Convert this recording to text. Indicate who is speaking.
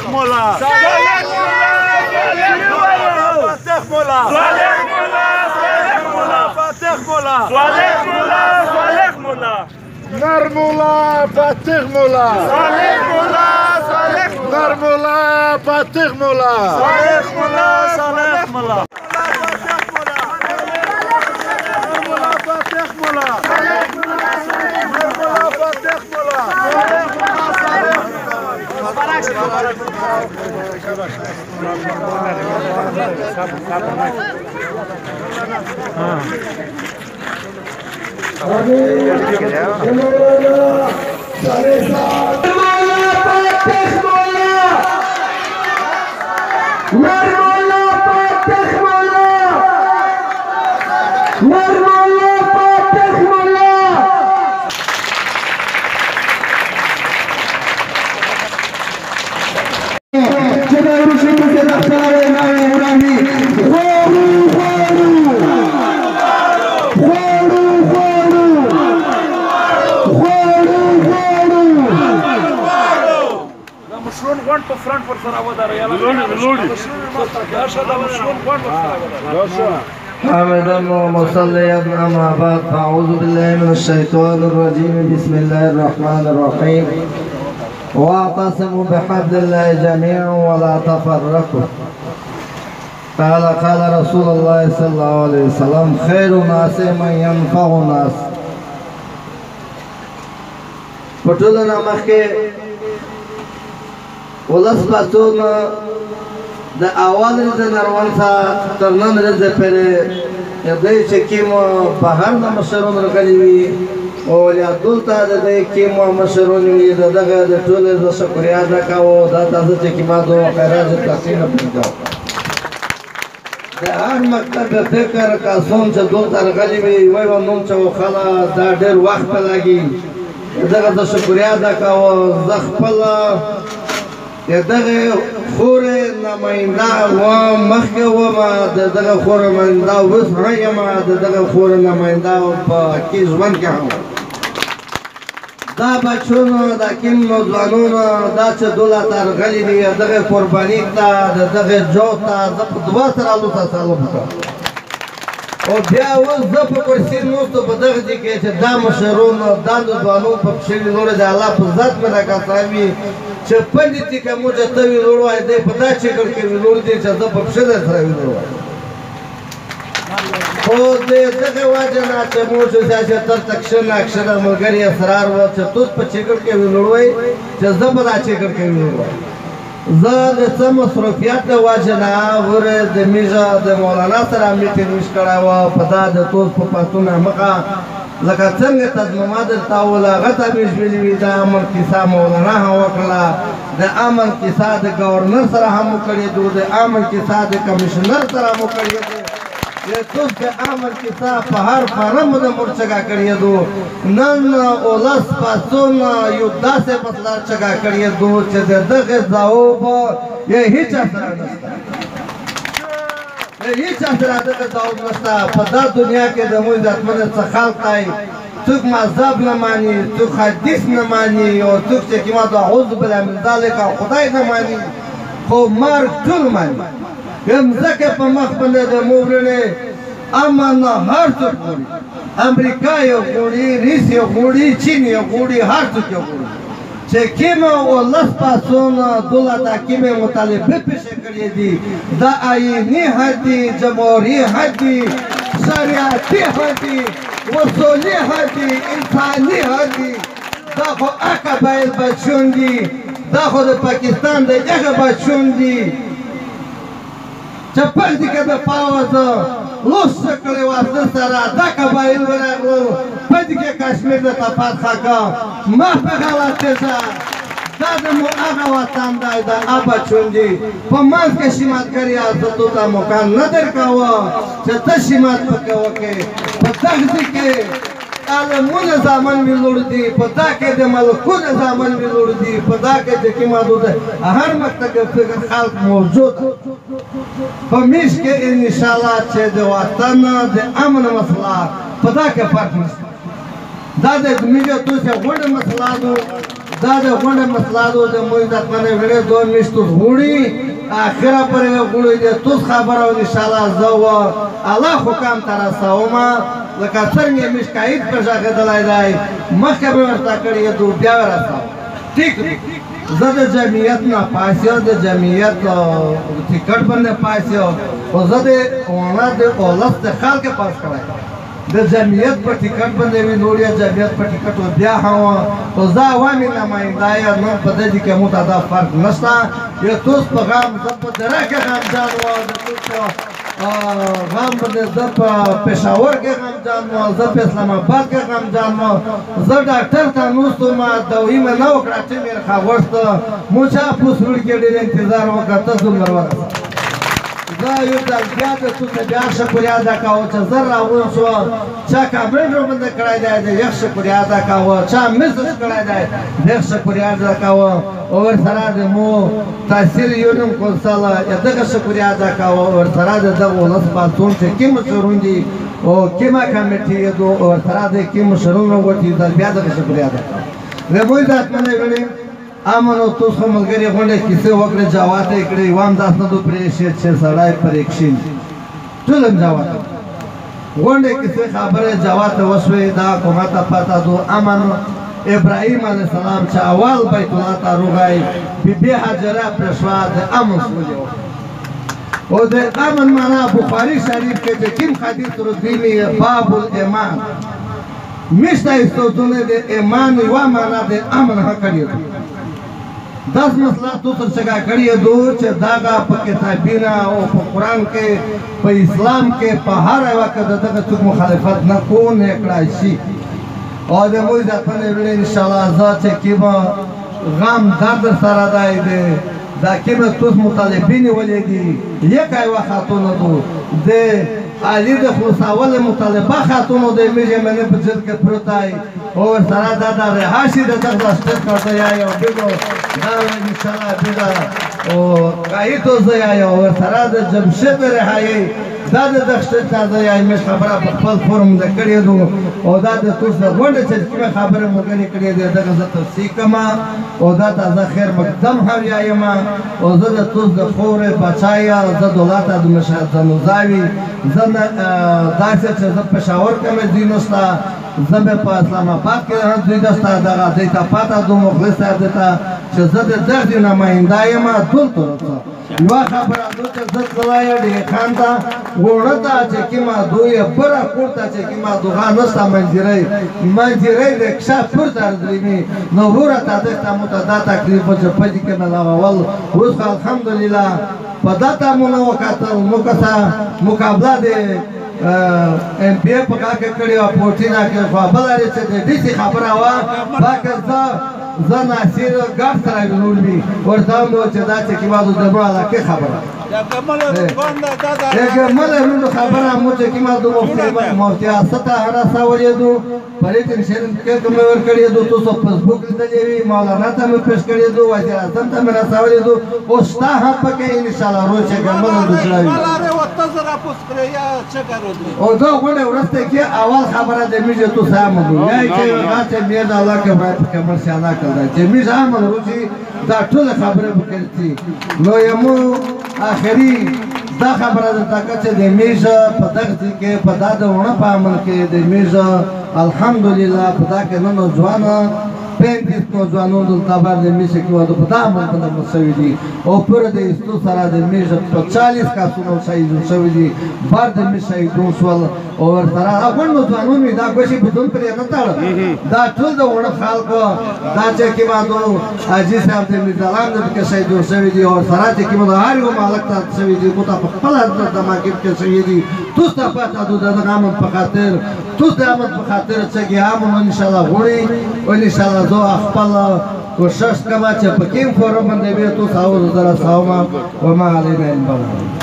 Speaker 1: مولا صالح مولا فاتح مولا صالح مولا صالح مولا فاتح مولا صالح مولا صالح مولا نر مولا فاتح مولا صالح مولا صالح نر مولا فاتح مولا صالح مولا صالح مولا فاتح مولا
Speaker 2: حمدا ومصليا أما بعد فأعوذ بالله من الشيطان الرجيم بسم الله الرحمن الرحيم واعتصموا بحبل الله جميعا ولا تفرقوا قال رسول الله صلى الله عليه وسلم خير الناس من ينفع الناس پټولنا مخکې ولس پاتون د اول د نروان څخه تر نن ورځې پورې دې چې کوم بهر نه مشرون راغلي وي او یا دلته د دې کوم مشرون وي دغه د ټول د شکریا ادا کوو دا تاسو چې کومه دوه خیرات تقسیم کړو د هر مکتب فکر کا سوم چې دلته راغلي وي وای نوم چې خلا دا ډېر وخت لګي دغه د شکریا ادا کوو زه خپل دغه خور نماینده و مخکې ومه دغه خور نماینده اوس نه یم دغه خور نماینده په کې ژوند کې هم دا بچونو دا کوم نوځوانونو دا چې دولت راغلي دي دغه قرباني ته دغه جو ته زه په دعا سره الله تعالی وکړم او بیا اوس زه په کرسي نوستو په دغه ځای کې چې دا مشرونو دا نوځوانو په پښې لوړې د الله په ذات مې راکاساوي چې پندې که موږ ته ویلوړ وای دی په دا چکر کې ویلوړ دی چې زه په پښه در سره ویلوړ وای خو د دغه وجه نه چې موږ سیاست تر کښېنه کښېنه ملګري اسرار و چې توس په چکر کې ویلوړ وای چې زه په دا چکر کې ویلوړ وای زه د څه مصروفیت د وجه نه ورې د میژه د مولانا سره میټینګ ویش کړی و په دا د توس په پښتون مخه لکه څنګه تضمینه درته وله هغه ته مې ویلي وي د امن کیسه مولانا هم وکړله د امن کیسه د ګورنر سره هم وکړې دو د امن کیسه د کمیشنر سره هم وکړې دو توس د امن کیسه په هر فارم د مرچګه کړې دو نن اولس پاسون یو داسې پسلار چګه کړې دو چې د دغه ځواب یې هیڅ اثر نشته هیڅ اثر دغه ځواب نشته په دا دنیا کې د موږ ځاتمن څخه خلق دی څوک مذهب نه مانی څوک حدیث نه مانی او څوک چې کیما د اعوذ بالله من ذلک خدای نه مانی خو مرګ ټول مانی ځکه په مخ باندې د مورنه امن هر څوک غواړي امریکا یو غواړي روس یو غواړي چین یو غواړي هر څوک یو غواړي چې کومه ولس پاسون دولت حکیمه مطالبه پیش کړې دي د آئینی حدی جمهوری حدی شریعتی حدی وصولی حدی انسانی حدی دا خو قبایل بچون دي دا خو د پاکستان د هغه بچون دي چې په دې کې د پاوځ لوس کړي واسطه سره دا قبایل ورغلو په دې کې کشمیر د تفاوت خاګه ما په غلط ځه دا د مو هغه وطن دی دا ابا چوندي په ماس کې شمات کړی تاسو ته مکان نه درکاوه چې ته شمات پکاوه کې په دغه کې عالمونه زامن ویلوړ دي په دا کې د ملکونو زامن ویلوړ دي په دا کې د کومه دوه هر مکتب فکر خلق موجود په میش کې ان شاء الله چې د وطن د امن مسله په دا کې فرق نشته دا د میجه توسه وړ مسله دا د غونډې مسلادو د موږ د خپلې وړې دوه میاشتو غوړي اخره پرې غوړي دې توس خبره او ان شاء الله زه الله حکم تر رسومه لکه څنګه مې شکایت پر ځای دلای دی مخکې به ورته کړی دو بیا ورساو ٹھیک زه د جمعیت نه پاسیو د جمعیت ټیکټ باندې پاسیو او زه د اولاد د اولاد د خلک پاس کړای د جمعیت په ټیکټ باندې وی نوریا جمعیت په ټیکټ بیا هوا او زه عوامي نماینده یم نو په دې کې مو دا فرق نشته یو توس په غام زه په درکه غام جان و د توس غام باندې زه په پېښور کې غام جان و زه په اسلام آباد کې غام جان و زه ډاکټر ته نو ما دوی مې نو کړه چې مې خاورست مو چا پوسړ کې ډېر انتظار وکړ زموږ ورته زه یو ځل بیا د څه بیا شکریا ادا کاوه چې زه راوړم شو چا کابل باندې کړای دی د یو شکریا ادا کاوه چا میسج کړای دی د شکریا ادا کاوه او ورسره د مو تحصیل یونم کونسل دغه شکریا ادا کاوه ورسره دغه ولس پاتون چې کوم شروع دي او کومه کمیټه دو ورسره د کوم شروع وروتي د بیا د شکریا ادا کاوه له موږ ذات باندې وړي امنو توس خو ملګری غونډه کیسه وکړه جواب یې کړی وام داس نه دو پرېشه چې سړای پریکشین ټول جواب غونډه کیسه خبره جواب وسوي دا کومه ته پتا دو امن ابراهيم عليه السلام چې اول بیت الله ته روغای بي هاجره پرشوا د امن سولې او د امن معنا بخاری شریف کې د کوم حدیث رضوی باب الایمان مشته استودونه د ایمان یو معنا د امن حقیقت 10 مسله تو تر څنګه کړی دو چې داغه په کتابینه او په قران کې په اسلام کې په هر وخت دغه څوک مخالفت نه کو نه کړای شي او د موږ د خپل ان شاء الله ذات کې به غم درد سره دای دی دا کېمه توس مطالبین ولېږي یکای وختونه دو د علي د خلاصول مطالبه خاتونو د میجه منه په جلد کې پروتای او سره دا د رهاشي د دغه ستر کړه یا یو دغه دا ان شاء الله بیا او کایته زیا یو سره د جمشید رهایی دا د دښت ته د یې خبره په خپل فورم د کړی دو او دا د توس د غونډه چې کومه خبره مګنی کړی دی دغه زه تفصیل کما او دا تازه خیر مقدم هاویا یم او زه د توس د خورې بچایا زه دولت د مشهد نوزاوی زه داسې چې زه پېښور کې مې دینوستا زه په اسلام آباد کې دوی دستا دغه دیتا پاته دو مخلص صاحب دیتا چې زه د دغه نماینده یم دلته یو خبره دو چې زه تلای دی خان ته وړه ته چې کیما دوی پر کوړه چې کیما دوغه نستا منځري د ښه پر درځي نو ورته د متدا تکلیف چې پدې کې نه لاول اوس الحمدلله په داتا مونږ وکړل مکسا مقابله د ام پی په کاکه کړي او پورتینا کې خبره لري چې د دې خبره وا باکه زه ناصر ګټ سره ګورمي ورته مو چې دا چې کیما د دبا علاقه خبره دغه مله خبره مو چې کیما د مفتي استه هر ساولې دو پریتن شهر کې کوم ور کړی دو تاسو فیسبوک ته دی مولانا ته مې پېښ کړی دو وزیر اعظم ته مې راځولې دو او ستا په کې ان شاء الله روز چې ګمل دوسراوي او دا غوډه ورسته کې اول خبره د میجه تو سم دو یا چې راته مې دا الله کې باید کومر شانا کړل چې مې زما روزي دا ټول خبره وکړتي نو یمو اخري دا خبره ده چې د میجه په دغه کې په دادونه په عمل کې د میجه الحمدلله په دا کې نو ځوان 35 نوجوانوں دلته باندې میشه کې وادو په دامن په مسوي دي او پر دې استو سره د میشه 40 کاسونو شهید شوی دي بار د میشه دوسول او سره هغه نوجوانوں می دا کوشي بدون پر نه تاړ دا ټول د وړ خلکو دا چې کې وادو حاجی صاحب د میزالان د کې شهید شوی دي او سره چې کې وادو هر یو مالک ته شوی دي کو ته په خپل د ماګر کې شوی دي تاسو ته پاتې د غامن په خاطر تاسو د امن په خاطر چې هم ان شاء الله غوړي او ان شاء الله زه خپل کوشش کوم چې په کوم فورم باندې به تاسو او زرا ساوما و ما علینا البلاغ